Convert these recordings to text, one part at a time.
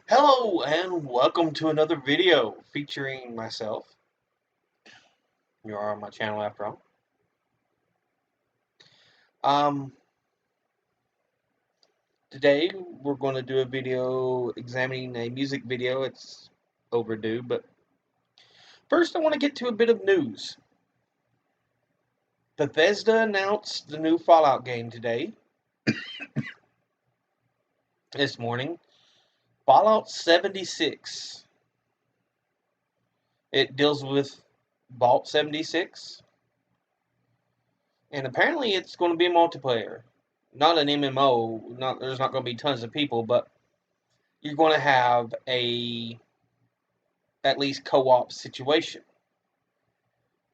Hello and welcome to another video featuring myself. You are on my channel after all. Um, Today we're going to do a video examining a music video. It's overdue, but first I want to get to a bit of news. Bethesda announced the new Fallout game today, this morning. Fallout 76. It deals with Vault 76, and apparently it's going to be a multiplayer. Not an MMO. There's not going to be tons of people, but you're going to have a at least co-op situation.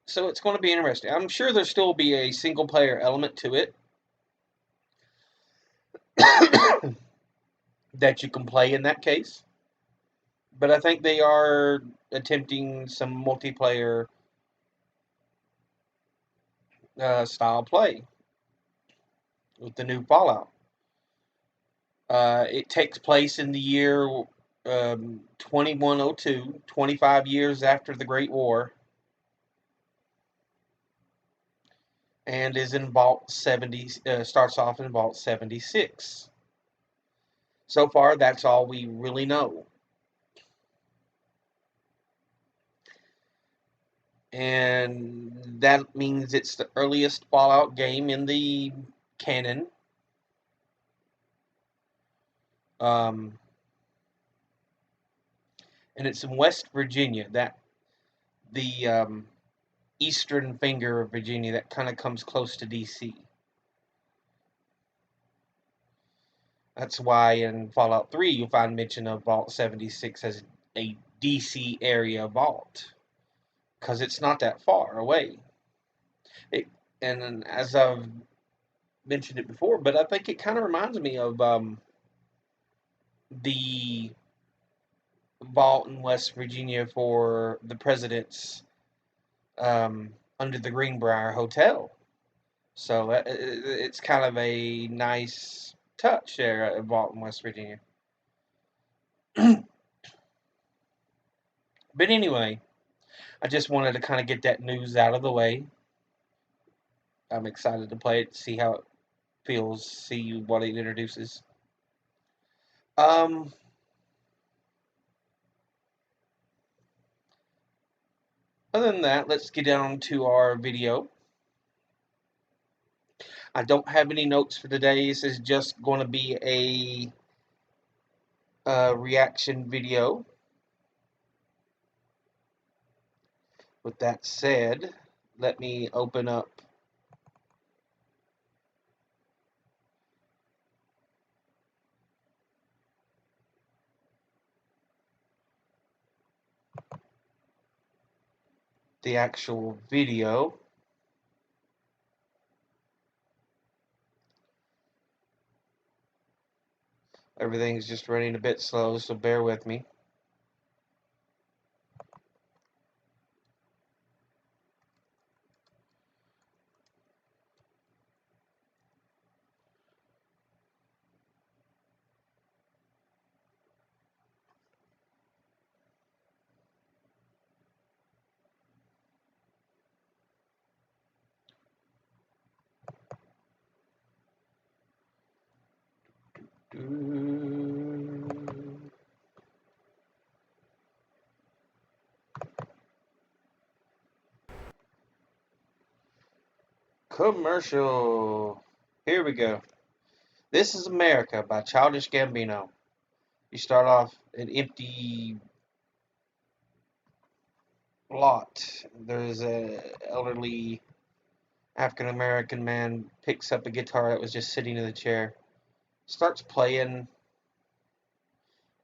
So it's going to be interesting. I'm sure there'll still be a single player element to it that you can play in that case. But I think they are attempting some multiplayer style play with the new Fallout. It takes place in the year 2102, 25 years after the Great War, and is in Vault 70. Starts off in Vault 76. So far, that's all we really know. And that means it's the earliest Fallout game in the canon. Um, and it's in West Virginia, that the eastern finger of Virginia that kind of comes close to DC. That's why in Fallout 3 you'll find mention of Vault 76 as a DC area vault, because it's not that far away. It, and as I've mentioned it before, but I think it kind of reminds me of the vault in West Virginia for the president's under the Greenbrier Hotel. So it's kind of a nice touch there at vault in West Virginia. But anyway, I just wanted to kind of get that news out of the way. I'm excited to play it, see how it feels, see what it introduces. Um, Other than that, let's get down to our video. I don't have any notes for today. This is just going to be a reaction video. With that said, let me open up the actual video. Everything's just running a bit slow, so bear with me. Commercial. Here we go. This is America by Childish Gambino. You start off an empty lot. There's a elderly African American man picks up a guitar that was just sitting in the chair, starts playing,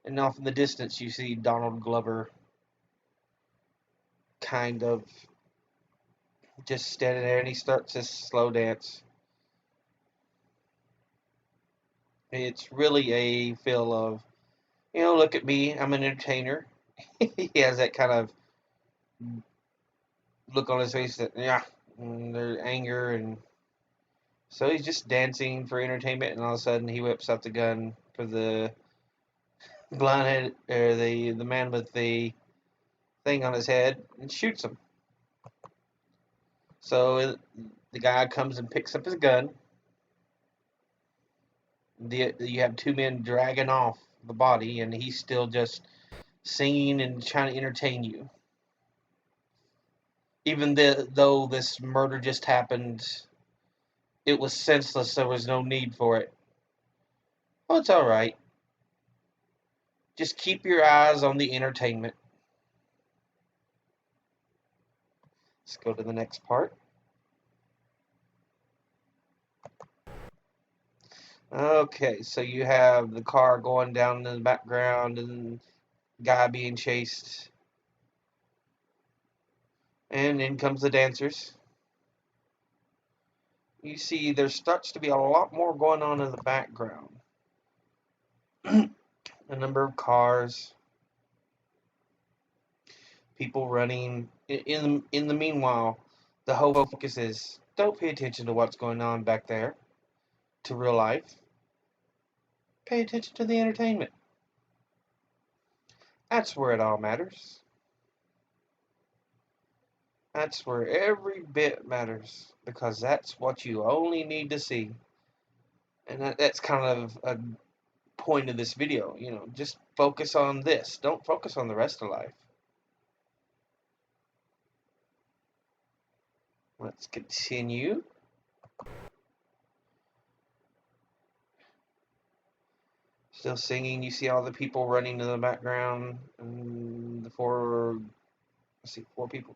and off in the distance you see Donald Glover kind of just standing there, and he starts this slow dance. It's really a feel of, look at me, I'm an entertainer. He has that kind of look on his face that, yeah, and there's anger, and so he's just dancing for entertainment, and all of a sudden he whips out the gun for the blindhead, or the man with the thing on his head, and shoots him. So the guy comes and picks up his gun. You have two men dragging off the body, and he's still just singing and trying to entertain you. Even though this murder just happened, it was senseless. There was no need for it. Well, it's all right. Just keep your eyes on the entertainment. Let's go to the next part. Okay, so you have the car going down in the background and guy being chased. And in comes the dancers. You see there starts to be a lot more going on in the background. A number of cars, people running. In the meanwhile, the whole focus is don't pay attention to what's going on back there, to real life. Pay attention to the entertainment. That's where it all matters. That's where every bit matters, because that's what you only need to see. And that's kind of a point of this video. Just focus on this. Don't focus on the rest of life. Let's continue. Still singing. You see all the people running in the background, and the four people,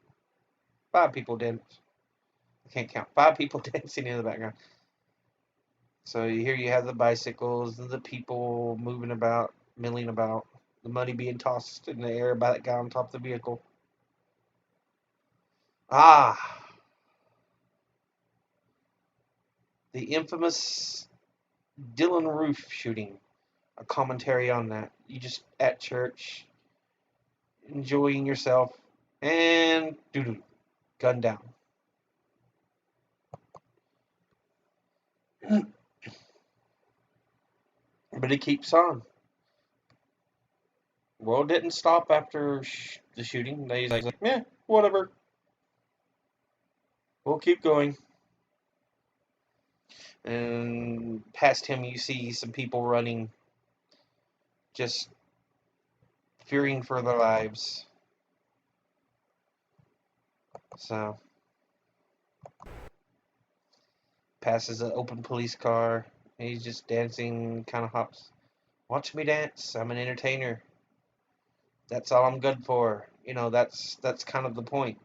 5 people dance. I can't count. 5 people dancing in the background. So here you have the bicycles and the people moving about, milling about, the money being tossed in the air by that guy on top of the vehicle. The infamous Dylann Roof shooting. A commentary on that. You just at church, enjoying yourself, and gun down. But it keeps on. World didn't stop after the shooting. They like, whatever. We'll keep going. And past him, you see some people running, just fearing for their lives. So, passes an open police car. And he's just dancing, kind of hops. Watch me dance. I'm an entertainer. That's all I'm good for. That's kind of the point.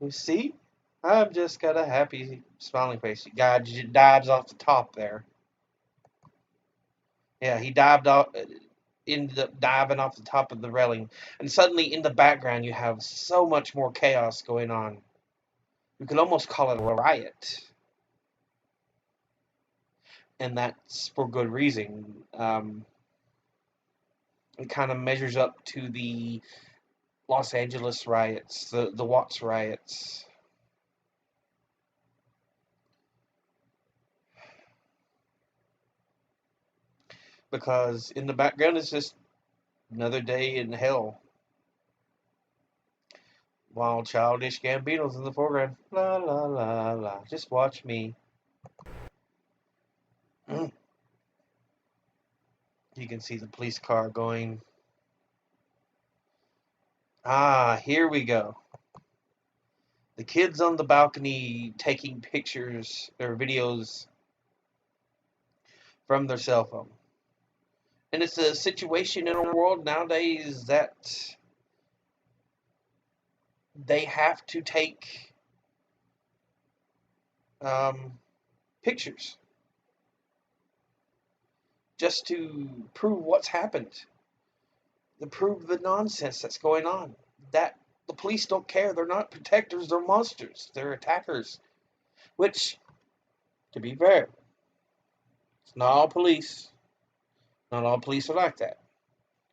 You see? I've just got a happy, smiling face. Guy dives off the top there. Yeah, he ended up diving off the top of the railing. And suddenly, in the background, you have so much more chaos going on. You could almost call it a riot. And that's for good reason. It kind of measures up to the Los Angeles riots, the Watts riots. Because in the background is just another day in hell. While Childish Gambino's in the foreground. La la la la. Just watch me. You can see the police car going. Here we go. The kids on the balcony taking pictures or videos from their cell phone. And it's a situation in our world nowadays that they have to take pictures just to prove what's happened, to prove the nonsense that's going on. That the police don't care. They're not protectors. They're monsters. They're attackers. Which, to be fair, it's not all police. Not all police are like that.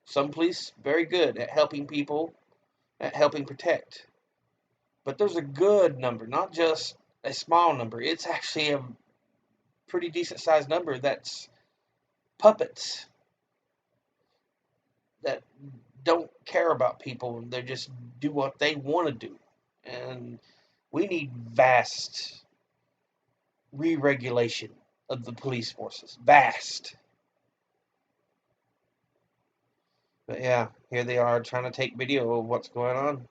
Some police very good at helping people, at helping protect. But there's a good number, not just a small number. It's actually a pretty decent sized number that's puppets. that don't care about people. They just do what they want to do. And we need vast re-regulation of the police forces. Vast. But yeah, here they are trying to take video of what's going on.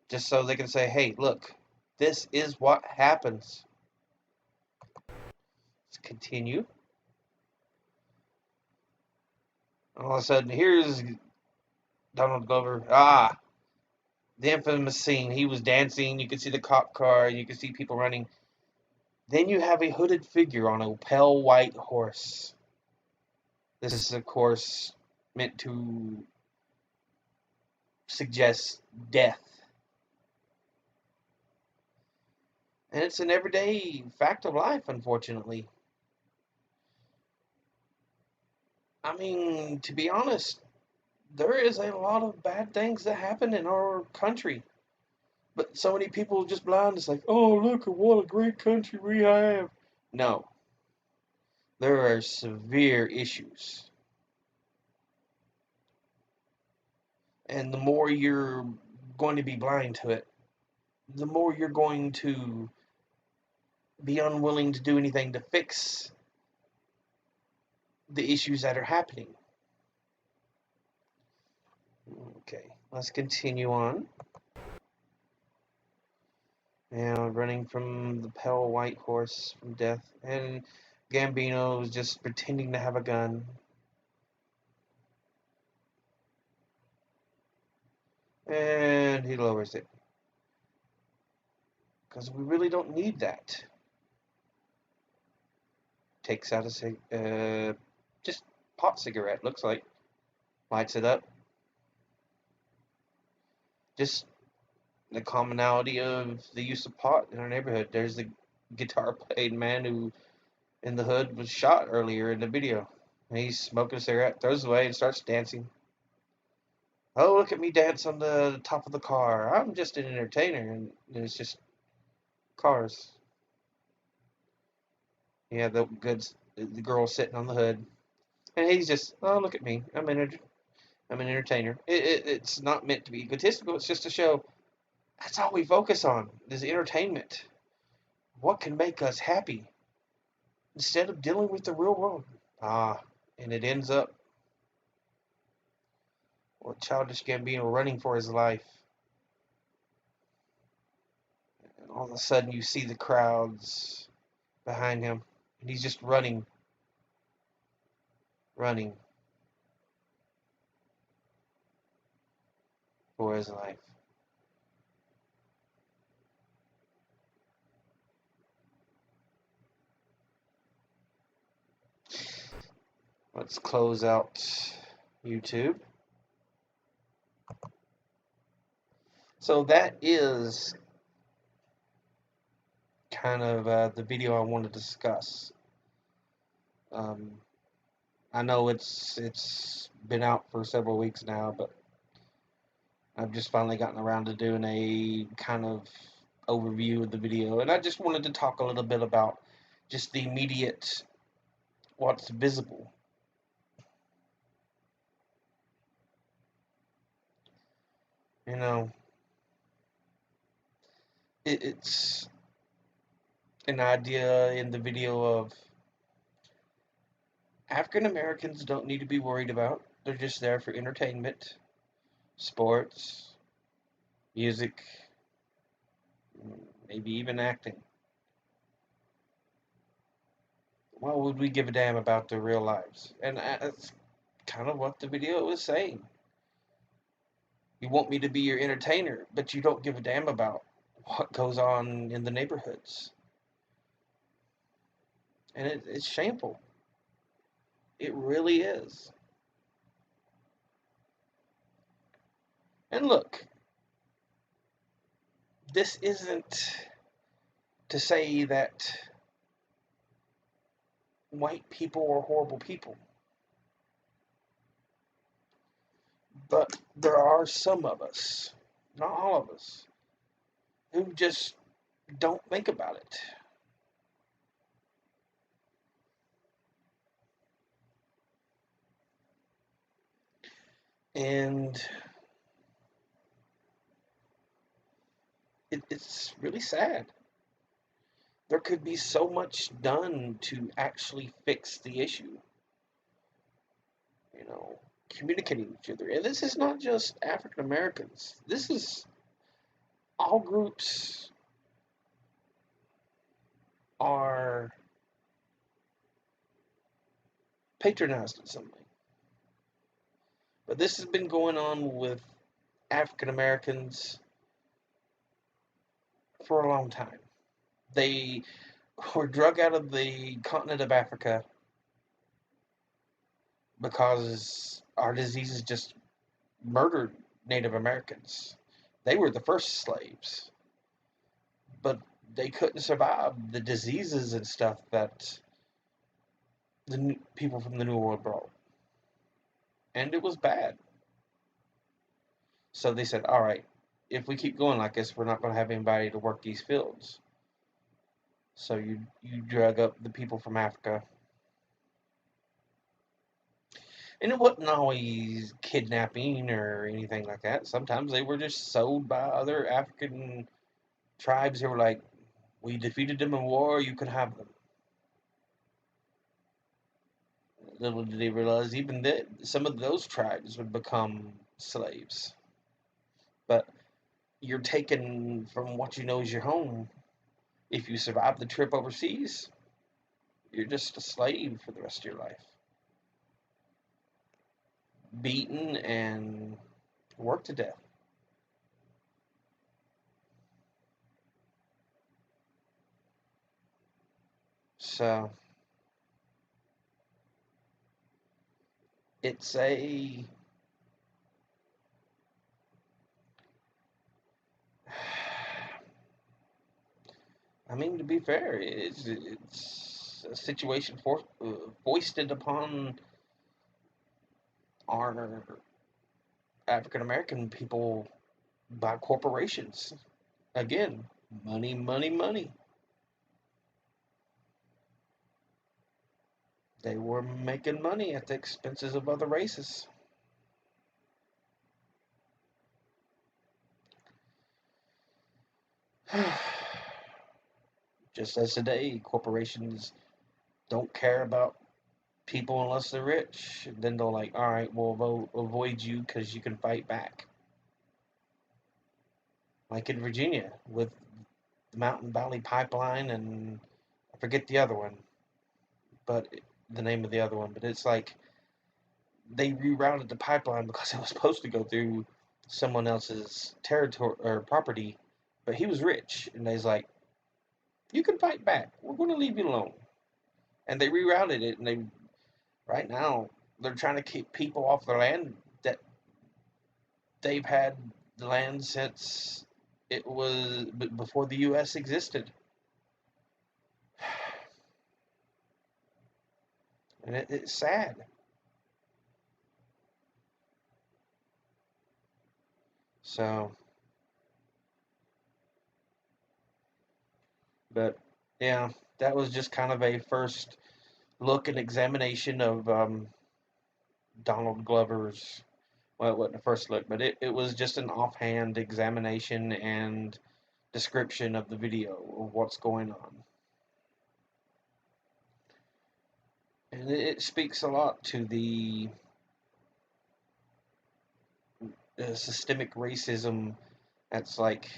Just so they can say, hey, look, this is what happens. Let's continue. All of a sudden, here's Donald Glover. Ah, the infamous scene. He was dancing. You could see the cop car. You could see people running. Then you have a hooded figure on a pale white horse. This is, of course, meant to suggest death. And it's an everyday fact of life, unfortunately. I mean, to be honest, there is a lot of bad things that happen in our country. But so many people are just blind. It's like, oh, look at what a great country we have. No, there are severe issues. And the more you're going to be blind to it, the more you're going to be unwilling to do anything to fix the issues that are happening. Okay, let's continue on. Now, running from the pale white horse from death, and Gambino is just pretending to have a gun. And he lowers it. Because we really don't need that. Takes out a just pot cigarette, looks like. Lights it up. Just the commonality of the use of pot in our neighborhood. There's the guitar playing man who, in the hood, was shot earlier in the video. And he's smoking a cigarette, throws it away, and starts dancing. Oh, look at me dance on the top of the car. I'm just an entertainer. And it's just cars. Yeah, the girl sitting on the hood. And he's just, oh, look at me. I'm an entertainer. It's not meant to be egotistical. It's just a show. That's all we focus on is entertainment. What can make us happy instead of dealing with the real world? Ah, and it ends up with Childish Gambino running for his life. And all of a sudden you see the crowds behind him. And he's just running. For his life. Let's close out YouTube. So that is kind of the video I wanted to discuss. I know it's been out for several weeks now, but I've just finally gotten around to doing a kind of overview of the video, and I just wanted to talk a little bit about just the immediate what's visible. You know, it's an idea in the video of African Americans don't need to be worried about. They're just there for entertainment, sports, music, maybe even acting. Why would we give a damn about their real lives? And that's kind of what the video was saying. You want me to be your entertainer, but you don't give a damn about what goes on in the neighborhoods. And it's shameful. It really is. And look, this isn't to say that white people are horrible people. But there are some of us, not all of us, who just don't think about it. And it's really sad. There could be so much done to actually fix the issue, you know, communicating with each other. And this is not just African Americans, this is all groups are patronized in some way. But this has been going on with African Americans for a long time. They were drug out of the continent of Africa because our diseases just murdered Native Americans. They were the first slaves, but they couldn't survive the diseases and stuff that the people from the New World brought. And it was bad. So they said, all right, if we keep going like this, we're not going to have anybody to work these fields. So you drug up the people from Africa. And it wasn't always kidnapping or anything like that. Sometimes they were just sold by other African tribes who were like, we defeated them in war, you can have them. Little did they realize even that some of those tribes would become slaves. But you're taken from what you know is your home. If you survive the trip overseas, you're just a slave for the rest of your life. Beaten and worked to death. So it's a I mean, to be fair, it's a situation foisted upon our African American people by corporations. Again, money, money, money. They were making money at the expenses of other races. Just as today, corporations don't care about people unless they're rich. Then they'll like, all right, we'll avoid you because you can fight back. Like in Virginia with the Mountain Valley Pipeline and I forget the other one, but the name of the other one. But it's like they rerouted the pipeline because it was supposed to go through someone else's territory or property, but he was rich, and they's like, you can fight back. We're going to leave you alone. And they rerouted it, and they right now they're trying to keep people off their land that they've had the land since it was before the U.S. existed, and it's sad. So, but yeah, that was just kind of a first look and examination of Donald Glover's. Well, it wasn't a first look, but it was just an offhand examination and description of the video of what's going on. And it speaks a lot to the systemic racism that's like,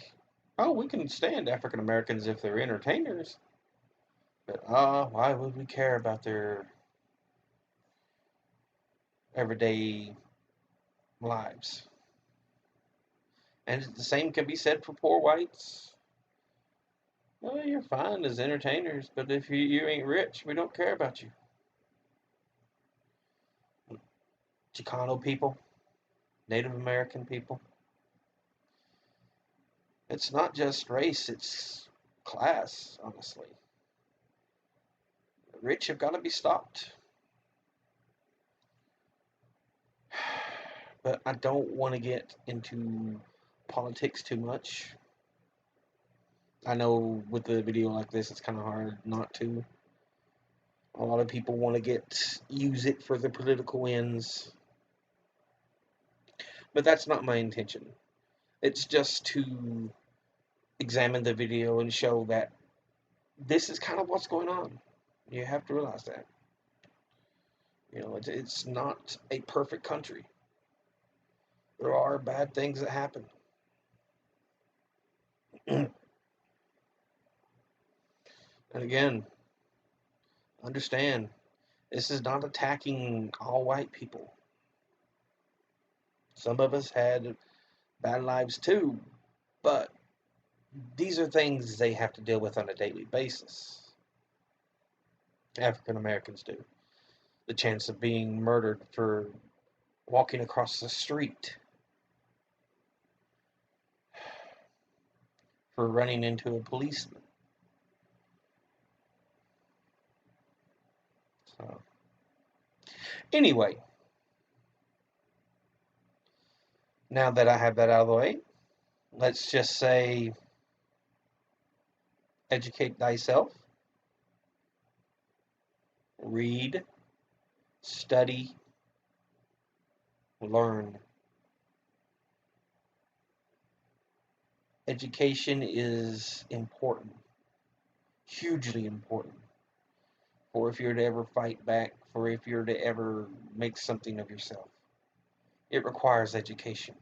oh, we can stand African Americans if they're entertainers, but why would we care about their everyday lives? And the same can be said for poor whites. Well, you're fine as entertainers, but if you ain't rich, we don't care about you. Chicano people, Native American people. It's not just race, it's class, honestly. The rich have got to be stopped. But I don't want to get into politics too much. I know with a video like this, it's kind of hard not to. A lot of people want to use it for their political ends. But that's not my intention. It's just to examine the video and show that this is kind of what's going on. You have to realize that. You know, it's not a perfect country. There are bad things that happen. And again, understand, this is not attacking all white people. Some of us had bad lives too, but these are things they have to deal with on a daily basis. African Americans do. The chance of being murdered for walking across the street, for running into a policeman. So, anyway, now that I have that out of the way, let's just say educate thyself, read, study, learn. Education is important, hugely important, for if you're to ever fight back, for if you're to ever make something of yourself. It requires education.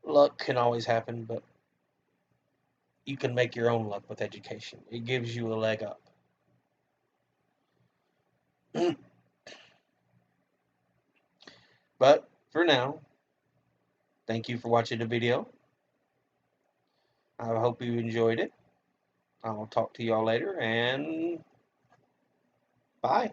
Luck can always happen, but you can make your own luck with education. It gives you a leg up. But for now, thank you for watching the video. I hope you enjoyed it. I'll talk to y'all later, and bye.